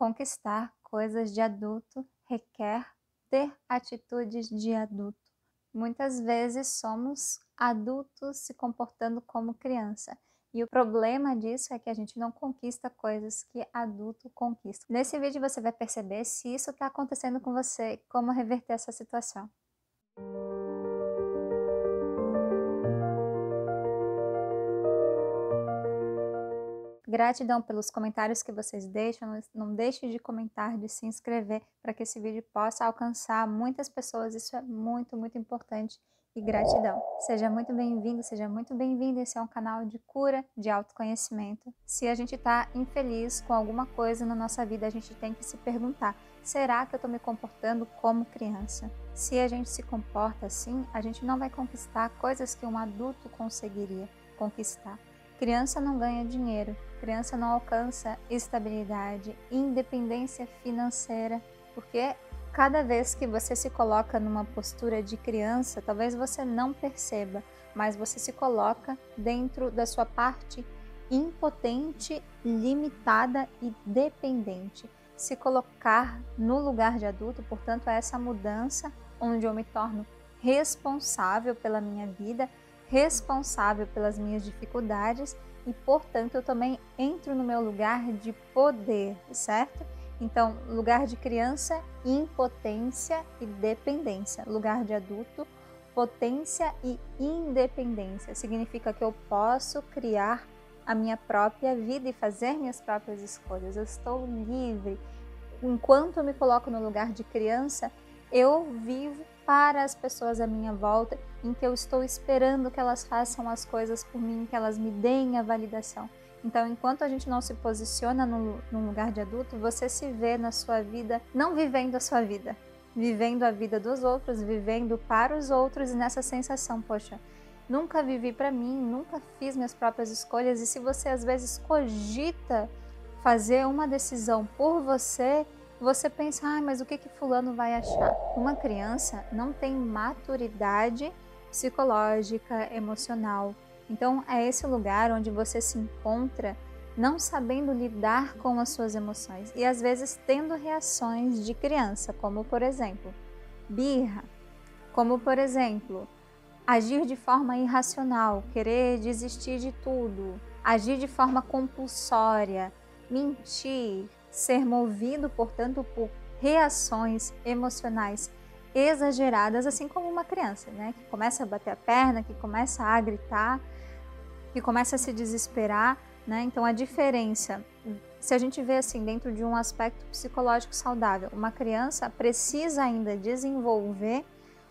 Conquistar coisas de adulto requer ter atitudes de adulto. Muitas vezes somos adultos se comportando como criança. E o problema disso é que a gente não conquista coisas que adulto conquista. Nesse vídeo você vai perceber se isso está acontecendo com você, como reverter essa situação. Gratidão pelos comentários que vocês deixam, não deixe de comentar, de se inscrever para que esse vídeo possa alcançar muitas pessoas, isso é muito, muito importante e gratidão. Seja muito bem-vindo, seja muito bem-vinda, esse é um canal de cura, de autoconhecimento. Se a gente está infeliz com alguma coisa na nossa vida, a gente tem que se perguntar, será que eu estou me comportando como criança? Se a gente se comporta assim, a gente não vai conquistar coisas que um adulto conseguiria conquistar. Criança não ganha dinheiro, criança não alcança estabilidade, independência financeira, porque cada vez que você se coloca numa postura de criança, talvez você não perceba, mas você se coloca dentro da sua parte impotente, limitada e dependente. Se colocar no lugar de adulto, portanto, é essa mudança onde eu me torno responsável pela minha vida, responsável pelas minhas dificuldades e, portanto, eu também entro no meu lugar de poder, certo? Então, lugar de criança, impotência e dependência. Lugar de adulto, potência e independência. Significa que eu posso criar a minha própria vida e fazer minhas próprias escolhas. Eu estou livre. Enquanto eu me coloco no lugar de criança, eu vivo para as pessoas à minha volta, em que eu estou esperando que elas façam as coisas por mim, que elas me deem a validação. Então, enquanto a gente não se posiciona num lugar de adulto, você se vê na sua vida, não vivendo a sua vida, vivendo a vida dos outros, vivendo para os outros e nessa sensação, poxa, nunca vivi para mim, nunca fiz minhas próprias escolhas. E se você às vezes cogita fazer uma decisão por você, você pensa, mas o que fulano vai achar? Uma criança não tem maturidade psicológica, emocional. Então é esse lugar onde você se encontra não sabendo lidar com as suas emoções e às vezes tendo reações de criança, como por exemplo, birra, como por exemplo, agir de forma irracional, querer desistir de tudo, agir de forma compulsória, mentir, ser movido, portanto, por reações emocionais exageradas, assim como uma criança, né? Que começa a bater a perna, que começa a gritar, que começa a se desesperar, né? Então, a diferença, se a gente vê assim, dentro de um aspecto psicológico saudável, uma criança precisa ainda desenvolver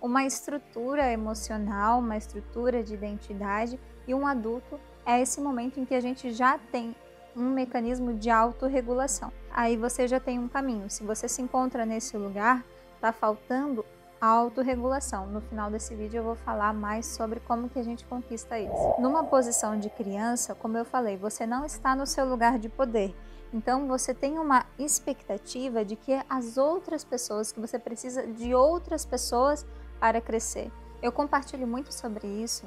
uma estrutura emocional, uma estrutura de identidade, e um adulto é esse momento em que a gente já tem um mecanismo de autorregulação. Aí você já tem um caminho. Se você se encontra nesse lugar, está faltando autorregulação. No final desse vídeo eu vou falar mais sobre como que a gente conquista isso. Numa posição de criança, como eu falei, você não está no seu lugar de poder. Então você tem uma expectativa de que as outras pessoas, que você precisa de outras pessoas para crescer. Eu compartilho muito sobre isso,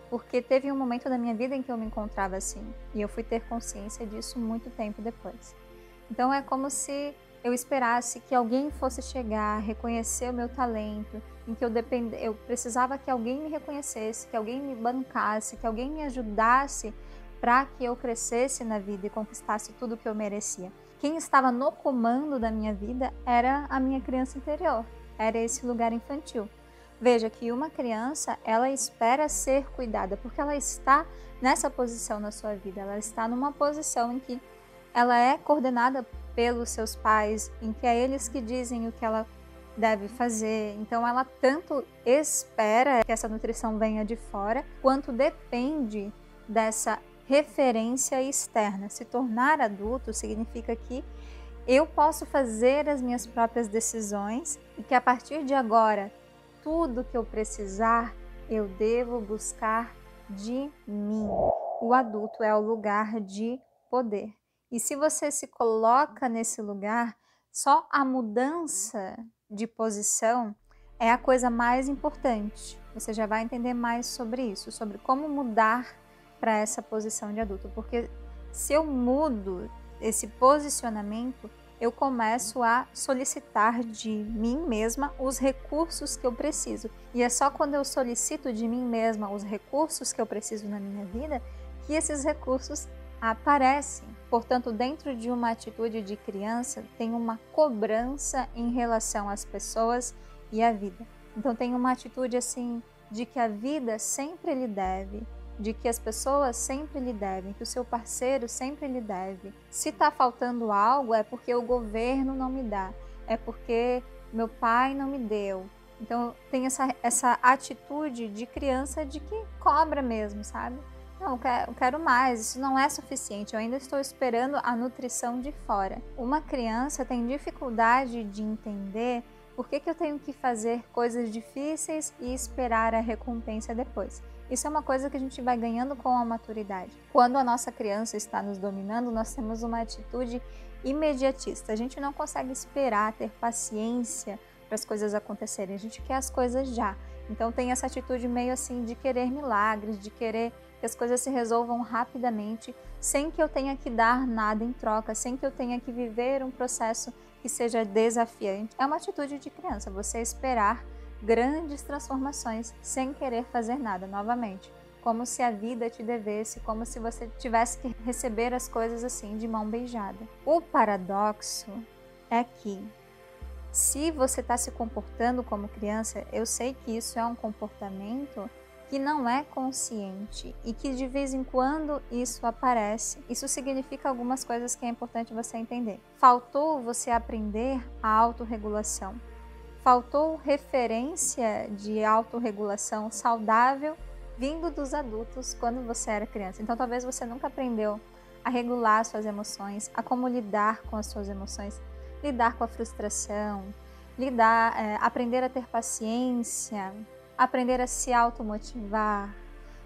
porque teve um momento da minha vida em que eu me encontrava assim, e eu fui ter consciência disso muito tempo depois. Então é como se eu esperasse que alguém fosse chegar, reconhecer o meu talento, em que eu precisava que alguém me reconhecesse, que alguém me bancasse, que alguém me ajudasse para que eu crescesse na vida e conquistasse tudo o que eu merecia. Quem estava no comando da minha vida era a minha criança interior, era esse lugar infantil. Veja que uma criança, ela espera ser cuidada, porque ela está nessa posição na sua vida, ela está numa posição em que ela é coordenada pelos seus pais, em que é eles que dizem o que ela deve fazer. Então ela tanto espera que essa nutrição venha de fora, quanto depende dessa referência externa. Se tornar adulto significa que eu posso fazer as minhas próprias decisões e que a partir de agora, tudo que eu precisar, eu devo buscar de mim. O adulto é o lugar de poder. E se você se coloca nesse lugar, só a mudança de posição é a coisa mais importante. Você já vai entender mais sobre isso, sobre como mudar para essa posição de adulto. Porque se eu mudo esse posicionamento, eu começo a solicitar de mim mesma os recursos que eu preciso. E é só quando eu solicito de mim mesma os recursos que eu preciso na minha vida que esses recursos aparecem. Portanto, dentro de uma atitude de criança, tem uma cobrança em relação às pessoas e à vida. Então, tem uma atitude assim de que a vida sempre lhe deve, de que as pessoas sempre lhe devem, que o seu parceiro sempre lhe deve. Se está faltando algo, é porque o governo não me dá, é porque meu pai não me deu. Então, tem essa atitude de criança de que cobra mesmo, sabe? Não, eu quero mais, isso não é suficiente, eu ainda estou esperando a nutrição de fora. Uma criança tem dificuldade de entender por que eu tenho que fazer coisas difíceis e esperar a recompensa depois. Isso é uma coisa que a gente vai ganhando com a maturidade. Quando a nossa criança está nos dominando, nós temos uma atitude imediatista. A gente não consegue esperar, ter paciência para as coisas acontecerem. A gente quer as coisas já. Então tem essa atitude meio assim de querer milagres, de querer que as coisas se resolvam rapidamente, sem que eu tenha que dar nada em troca, sem que eu tenha que viver um processo que seja desafiante. É uma atitude de criança, você esperar grandes transformações sem querer fazer nada novamente, como se a vida te devesse, como se você tivesse que receber as coisas assim de mão beijada. O paradoxo é que se você está se comportando como criança, eu sei que isso é um comportamento que não é consciente e que de vez em quando isso aparece. Isso significa algumas coisas que é importante você entender. Faltou você aprender a autorregulação. Faltou referência de autorregulação saudável vindo dos adultos quando você era criança. Então talvez você nunca aprendeu a regular suas emoções, a como lidar com as suas emoções, lidar com a frustração, aprender a ter paciência, aprender a se automotivar.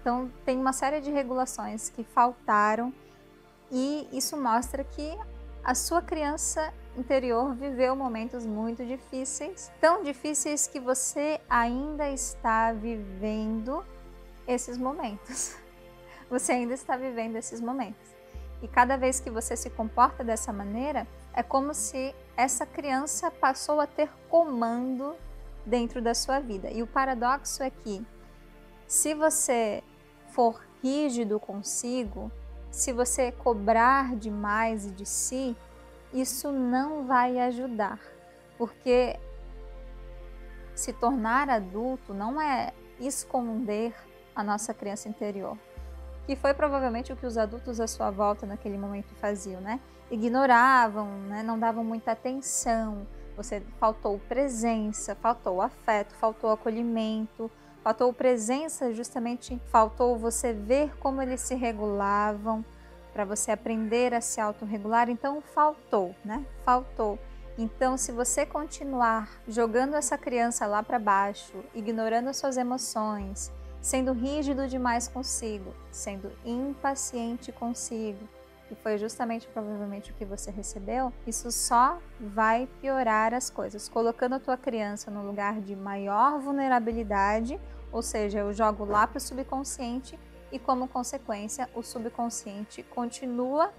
Então tem uma série de regulações que faltaram e isso mostra que a sua criança interior viveu momentos muito difíceis, tão difíceis que você ainda está vivendo esses momentos. Você ainda está vivendo esses momentos. E cada vez que você se comporta dessa maneira, é como se essa criança passou a ter comando dentro da sua vida. E o paradoxo é que, se você for rígido consigo, se você cobrar demais de si, isso não vai ajudar, porque se tornar adulto não é esconder a nossa criança interior, que foi provavelmente o que os adultos à sua volta naquele momento faziam, né? Ignoravam, né? Não davam muita atenção, você faltou presença, faltou afeto, faltou acolhimento, faltou presença, justamente faltou você ver como eles se regulavam, para você aprender a se autorregular. Então faltou, né? Faltou. Então, se você continuar jogando essa criança lá para baixo, ignorando as suas emoções, sendo rígido demais consigo, sendo impaciente consigo, que foi justamente provavelmente o que você recebeu, isso só vai piorar as coisas, colocando a tua criança no lugar de maior vulnerabilidade, ou seja, eu jogo lá para o subconsciente e, como consequência, o subconsciente continua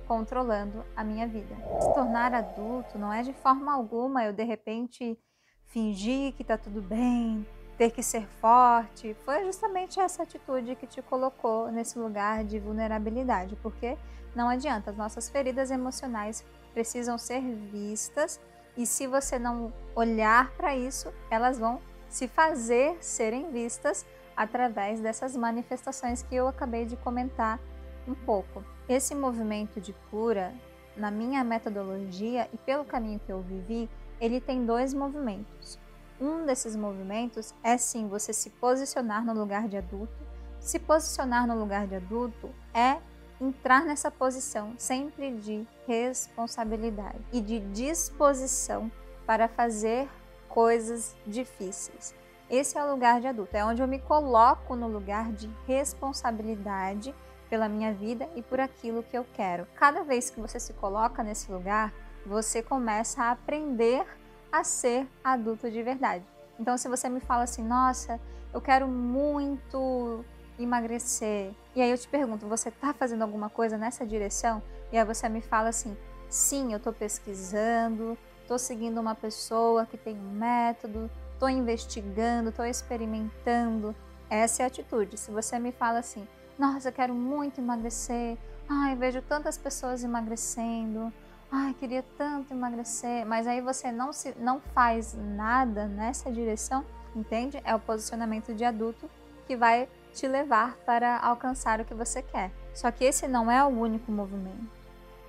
controlando a minha vida. Se tornar adulto não é de forma alguma eu, de repente, fingir que está tudo bem, ter que ser forte. Foi justamente essa atitude que te colocou nesse lugar de vulnerabilidade, porque não adianta, as nossas feridas emocionais precisam ser vistas e, se você não olhar para isso, elas vão se fazer serem vistas através dessas manifestações que eu acabei de comentar um pouco. Esse movimento de cura, na minha metodologia e pelo caminho que eu vivi, ele tem dois movimentos. Um desses movimentos é sim você se posicionar no lugar de adulto. Se posicionar no lugar de adulto é entrar nessa posição sempre de responsabilidade e de disposição para fazer coisas difíceis. Esse é o lugar de adulto, é onde eu me coloco no lugar de responsabilidade pela minha vida e por aquilo que eu quero. Cada vez que você se coloca nesse lugar, você começa a aprender a ser adulto de verdade. Então, se você me fala assim, nossa, eu quero muito emagrecer, e aí eu te pergunto, você está fazendo alguma coisa nessa direção? E aí você me fala assim, sim, eu estou pesquisando, estou seguindo uma pessoa que tem um método, estou investigando, estou experimentando. Essa é a atitude. Se você me fala assim, nossa, eu quero muito emagrecer, ai, vejo tantas pessoas emagrecendo, ai, queria tanto emagrecer, mas aí você não faz nada nessa direção, entende? É o posicionamento de adulto que vai te levar para alcançar o que você quer. Só que esse não é o único movimento.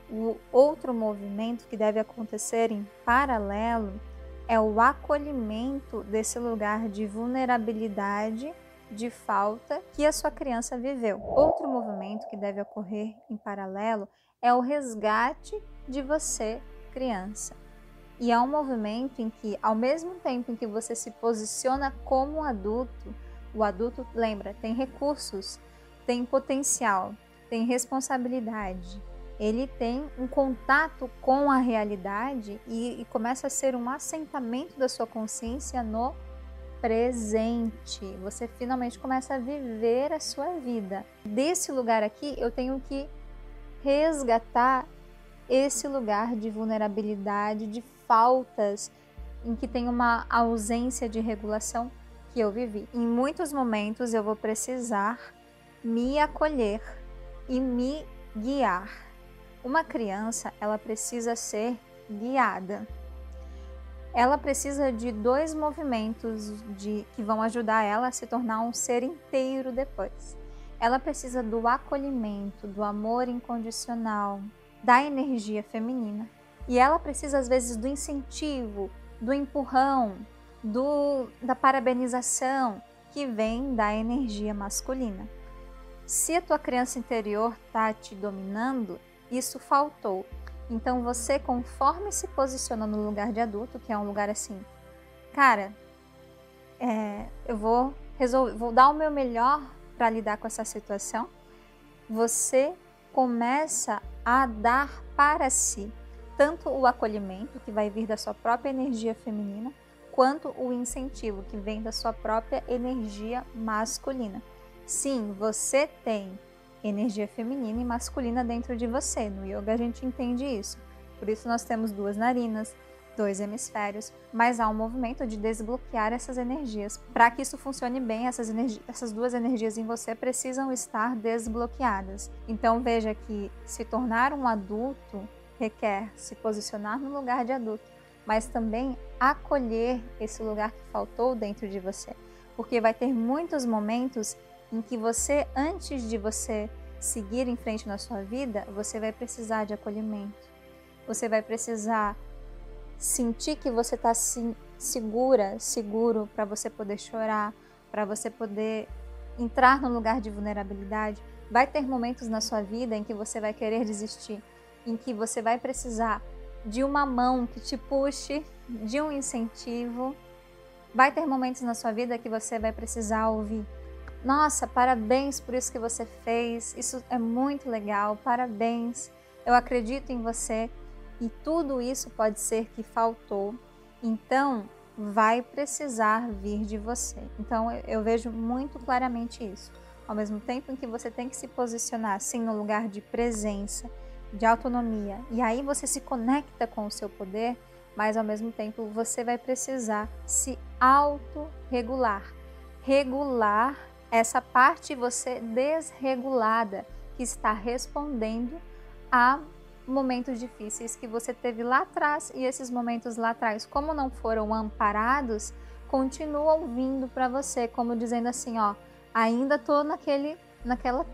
O outro movimento que deve acontecer em paralelo é o acolhimento desse lugar de vulnerabilidade, de falta que a sua criança viveu. Outro movimento que deve ocorrer em paralelo é o resgate de você, criança. E é um movimento em que, ao mesmo tempo em que você se posiciona como adulto, o adulto, lembra, tem recursos, tem potencial, tem responsabilidade. Ele tem um contato com a realidade e começa a ser um assentamento da sua consciência no presente. Você finalmente começa a viver a sua vida. Desse lugar aqui, eu tenho que resgatar esse lugar de vulnerabilidade, de faltas, em que tem uma ausência de regulação que eu vivi. Em muitos momentos eu vou precisar me acolher e me guiar. Uma criança, ela precisa ser guiada. Ela precisa de 2 movimentos que vão ajudar ela a se tornar um ser inteiro depois. Ela precisa do acolhimento, do amor incondicional, da energia feminina. E ela precisa, às vezes, do incentivo, do empurrão, da parabenização, que vem da energia masculina. Se a tua criança interior está te dominando, isso faltou. Então você, conforme se posiciona no lugar de adulto, que é um lugar assim, cara, eu vou dar o meu melhor para lidar com essa situação, você começa a dar para si tanto o acolhimento, que vai vir da sua própria energia feminina, quanto o incentivo, que vem da sua própria energia masculina. Sim, você tem energia feminina e masculina dentro de você. No yoga a gente entende isso. Por isso nós temos 2 narinas, 2 hemisférios, mas há um movimento de desbloquear essas energias. Para que isso funcione bem, essas 2 energias em você precisam estar desbloqueadas. Então veja que se tornar um adulto requer se posicionar no lugar de adulto, mas também acolher esse lugar que faltou dentro de você. Porque vai ter muitos momentos em que você, antes de você seguir em frente na sua vida, você vai precisar de acolhimento. Você vai precisar sentir que você está seguro para você poder chorar, para você poder entrar no lugar de vulnerabilidade. Vai ter momentos na sua vida em que você vai querer desistir, em que você vai precisar de uma mão que te puxe, de um incentivo. Vai ter momentos na sua vida que você vai precisar ouvir: nossa, parabéns por isso que você fez, isso é muito legal, parabéns, eu acredito em você. E tudo isso pode ser que faltou, então vai precisar vir de você. Então eu vejo muito claramente isso. Ao mesmo tempo em que você tem que se posicionar assim no lugar de presença, de autonomia, e aí você se conecta com o seu poder, mas ao mesmo tempo você vai precisar se autorregular. Regular essa parte você desregulada que está respondendo a momentos difíceis que você teve lá atrás, e esses momentos lá atrás, como não foram amparados, continuam vindo para você, como dizendo assim, ó, ainda tô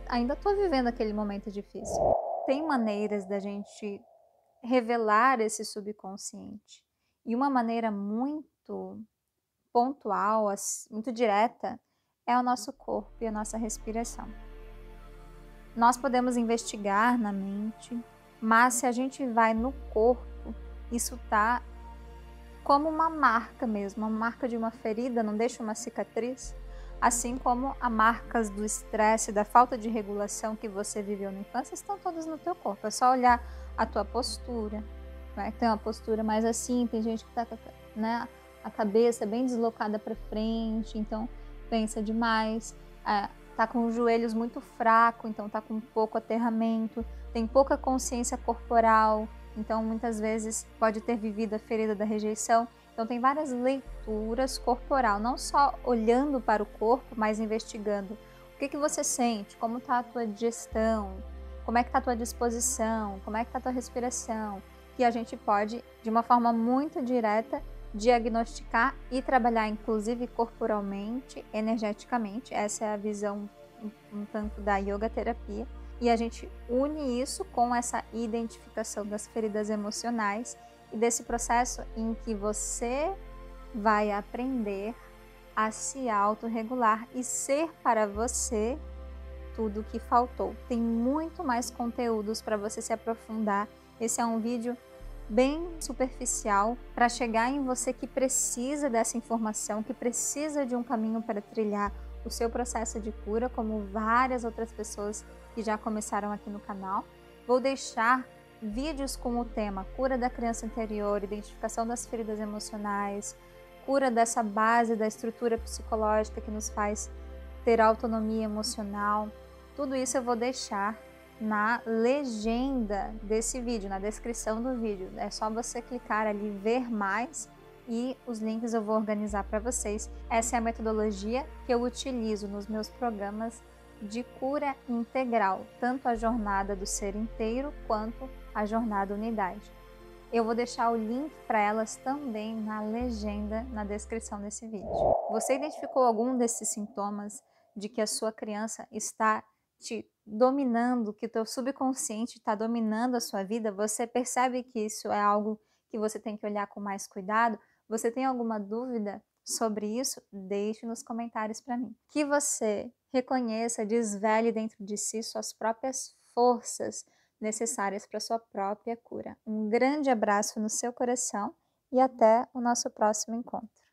ainda tô vivendo aquele momento difícil. Tem maneiras da gente revelar esse subconsciente. E uma maneira muito pontual, muito direta, é o nosso corpo e a nossa respiração. Nós podemos investigar na mente, mas se a gente vai no corpo, isso tá como uma marca mesmo, uma marca de uma ferida, não deixa uma cicatriz, assim como as marcas do estresse, da falta de regulação que você viveu na infância estão todas no teu corpo. É só olhar a tua postura, né? Tem uma postura mais assim, tem gente que tá, né, a cabeça bem deslocada para frente, então pensa demais, tá com os joelhos muito fraco, então tá com pouco aterramento, tem pouca consciência corporal, então muitas vezes pode ter vivido a ferida da rejeição. Então tem várias leituras corporal, não só olhando para o corpo, mas investigando o que você sente, como está a tua digestão, como é que está a tua disposição, como é que está a tua respiração, que a gente pode, de uma forma muito direta, diagnosticar e trabalhar, inclusive corporalmente, energeticamente. Essa é a visão um tanto da yoga terapia. E a gente une isso com essa identificação das feridas emocionais e desse processo em que você vai aprender a se autorregular e ser para você tudo o que faltou. Tem muito mais conteúdos para você se aprofundar. Esse é um vídeo bem superficial para chegar em você que precisa dessa informação, que precisa de um caminho para trilhar o seu processo de cura, como várias outras pessoas que já começaram aqui no canal. Vou deixar vídeos com o tema cura da criança interior, identificação das feridas emocionais, cura dessa base da estrutura psicológica que nos faz ter autonomia emocional. Tudo isso eu vou deixar na legenda desse vídeo, na descrição do vídeo. É só você clicar ali, ver mais, e os links eu vou organizar para vocês. Essa é a metodologia que eu utilizo nos meus programas de cura integral, tanto a jornada do ser inteiro quanto a jornada unidade. Eu vou deixar o link para elas também na legenda, na descrição desse vídeo. Você identificou algum desses sintomas de que a sua criança está te dominando, que o teu subconsciente está dominando a sua vida? Você percebe que isso é algo que você tem que olhar com mais cuidado? Você tem alguma dúvida sobre isso? Deixe nos comentários para mim. Que você reconheça, desvele dentro de si suas próprias forças necessárias para sua própria cura. Um grande abraço no seu coração e até o nosso próximo encontro.